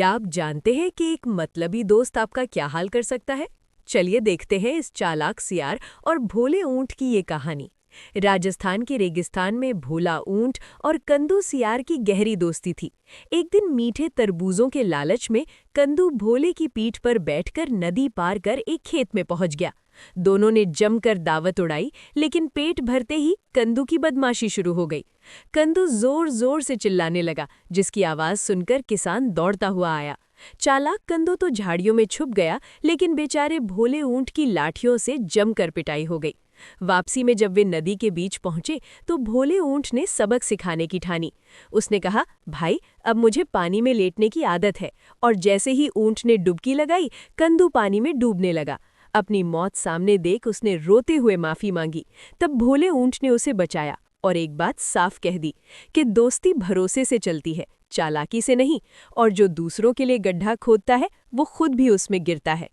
क्या आप जानते हैं कि एक मतलबी दोस्त आपका क्या हाल कर सकता है? चलिए देखते हैं इस चालाक सियार और भोले ऊंट की ये कहानी। राजस्थान के रेगिस्तान में भोला ऊंट और कंदू सियार की गहरी दोस्ती थी। एक दिन मीठे तरबूजों के लालच में कंदू भोले की पीठ पर बैठकर नदी पार कर एक खेत में पहुंच गया। दोनों ने जमकर दावत उड़ाई, लेकिन पेट भरते ही कंदू की बदमाशी शुरू हो गई। कंदू जोर जोर से चिल्लाने लगा, जिसकी आवाज सुनकर किसान दौड़ता हुआ आया। चालाक कंदू तो झाड़ियों में छुप गया, लेकिन बेचारे भोले ऊंट की लाठियों से जमकर पिटाई हो गई। वापसी में जब वे नदी के बीच पहुंचे तो भोले ऊंट ने सबक सिखाने की ठानी। उसने कहा, भाई अब मुझे पानी में लेटने की आदत है। और जैसे ही ऊंट ने डुबकी लगाई, कंदू पानी में डूबने लगा। अपनी मौत सामने देख उसने रोते हुए माफी मांगी। तब भोले ऊंट ने उसे बचाया और एक बात साफ कह दी कि दोस्ती भरोसे से चलती है, चालाकी से नहीं। और जो दूसरों के लिए गड्ढा खोदता है वो खुद भी उसमें गिरता है।